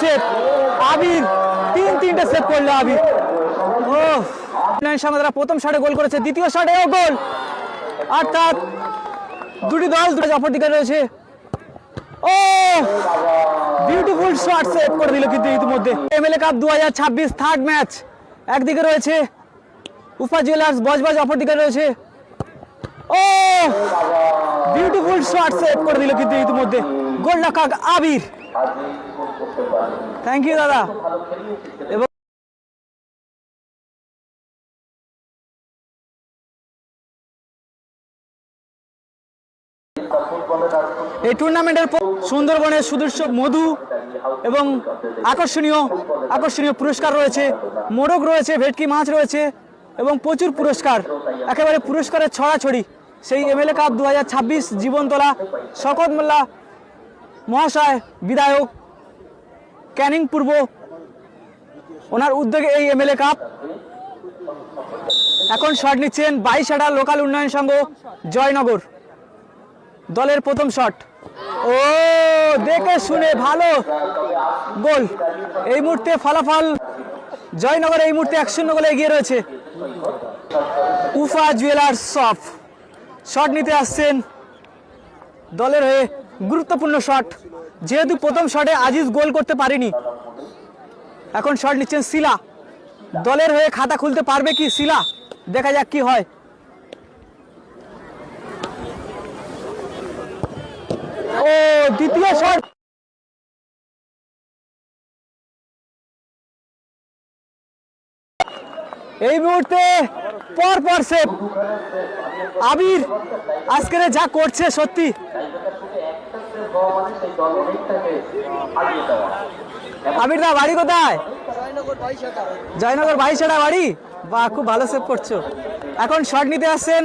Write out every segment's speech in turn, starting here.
Save আবির, তিনটে save করলো আবির। ও তারা প্রথম শটে গোল করেছে, দ্বিতীয় শটেও গোল, অর্থাৎ দুটি দল অপরদিকে রয়েছে। ও বিউটিফুল শট সেভ করে দিল কিন্তু ইতিমধ্যে। এমএলএ কাপ 2026 থার্ড ম্যাচ, একদিকে রয়েছে উফা জুয়েলার্স বজবজ, অপরদিকে রয়েছে। ও বিউটিফুল শট সেভ করে দিল কিন্তু ইতিমধ্যে গোলরক্ষক আবির। থ্যাংক ইউ দাদা। এবং এই টুর্নামেন্টের সুন্দরবনের সুদৃশ্য মধু এবং আকর্ষণীয় পুরস্কার রয়েছে, মোরগ রয়েছে, ভেটকি মাছ রয়েছে এবং প্রচুর পুরস্কার, একেবারে পুরস্কারের ছড়াছড়ি। সেই এমএলএ কাপ 2026 জীবনতলা শকত মোল্লা মহাশয় বিধায়ক ক্যানিং পূর্ব, ওনার উদ্যোগে এই এমএলএ কাপ। এখন শট নিচ্ছেন 22 লোকাল উন্নয়ন সংঘ জয়নগর দলের প্রথম শট। ও দেখে শুনে ভালো গোল। এই মুহূর্তে ফলাফল জয়নগর এই মুহূর্তে 1-0 গোলে এগিয়ে রয়েছে। উফা জুয়েলার্স শট নিতে আসছেন দলের হয়ে, গুরুত্বপূর্ণ শট, যেহেতু প্রথম শটে আজিজ গোল করতে পারেনি। এখন শট নিচ্ছেন শিলা, দলের হয়ে খাতা খুলতে পারবে কি শিলা, দেখা যাক কি হয়। ও দ্বিতীয় শট, এই মুহূর্তে পর সেভ আবির। আজকের যা করছে সত্যি। আবির দা বাড়ি কোথায়? জয়নগর 22 বাড়ি, বাহ খুব ভালো সেভ করছো। এখন শট নিতে আসছেন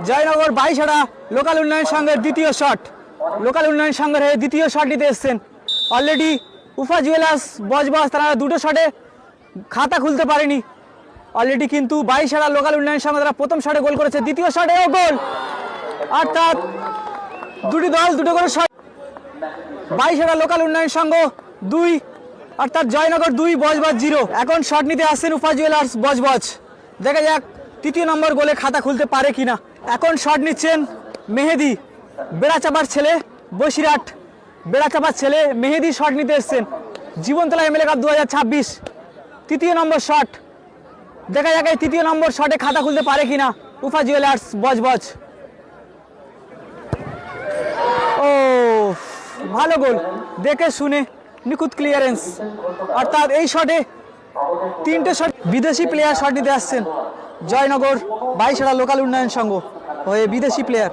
জয়নগর 22 লোকাল উন্নয়ন সংঘের দ্বিতীয় শট, লোকাল উন্নয়ন সংঘের হয়ে দ্বিতীয় শট নিতে এসছেন। অলরেডি উফা জুয়েলার্স বজবজ তারা দুটো শটে খাতা খুলতে পারেনি অলরেডি, কিন্তু 22 লোকাল উন্নয়ন সংঘ তারা প্রথম শটে গোল করেছে, দ্বিতীয় শটেও গোল, অর্থাৎ দুটি দল দুটো করে শট। 22 লোকাল উন্নয়ন সংঘ 2, অর্থাৎ জয়নগর 2 বজবজ 0। এখন শট নিতে আসছেন উফা জুয়েলার্স বজবজ, দেখা যাক তৃতীয় নম্বর গোলে খাতা খুলতে পারে কিনা। এখন শট নিচ্ছেন মেহেদি, বেড়াচাপার ছেলে, বসিরহাট বেড়াচাপার ছেলে মেহেদি শট নিতে এসছেন। জীবনতলা এমএলএ কাপ 2026 তৃতীয় নম্বর শট, দেখা যাক এই তৃতীয় নম্বর শটে খাতা খুলতে পারে কিনা উফা জুয়েলার্স বজবজ। ও ভালো গোল, দেখে শুনে নিখুঁত ক্লিয়ারেন্স, অর্থাৎ এই শটে 3টে শট। বিদেশি প্লেয়ার শট নিতে আসছেন জয়নগর 22 লোকাল উন্নয়ন সংঘ হয়ে, বিদেশি প্লেয়ার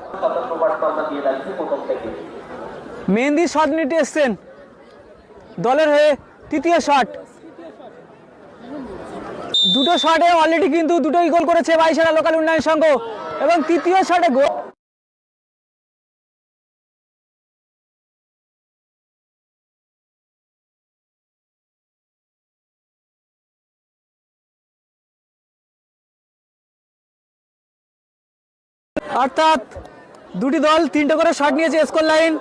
মেহেদি শট নিতে এসছেন দলের হয়ে তৃতীয় শট। দুটো শটে অলরেডি কিন্তু দুটোই গোল করেছে 22 লোকাল উন্নয়ন সংঘ, এবং তৃতীয় শটে গোল। অর্থাৎ দুটি দল 3টে করে শট নিয়েছে, স্কোর লাইন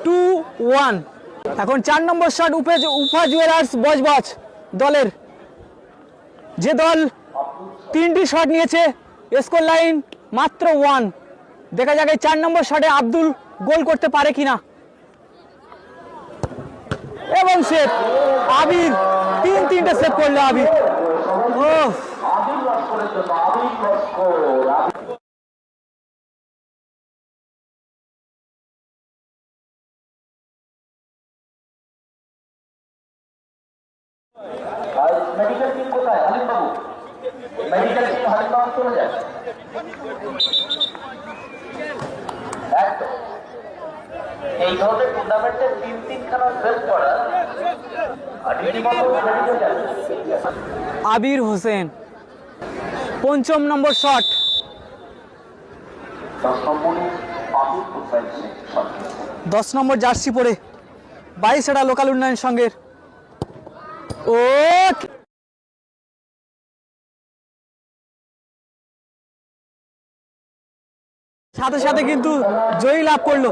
2-1। এখন 4 নম্বর শট উফা জুয়েলার্স বজবজ দলের, যে দল 3টি শট নিয়েছে, স্কোর লাইন মাত্র 1। দেখা যাক এই 4 নম্বর শটে আব্দুল গোল করতে পারে কিনা, এবং সেভ আবির, তিনটে সেভ করলো আবির। ও মেডিকেল টিম কোথায়? হালিম বাবু, মেডিকেল টিম হালিম বাবু চলে যায়। একদম এই ধরনের টুর্নামেন্টে 3-3খানা সেভ করা আবির হোসেন 5ম নম্বর শট। 10 নম্বর জার্সি পরে 22 লোকাল উন্নয়ন সংঘের। ও সাথে সাথে কিন্তু জয়ী লাভ করলো।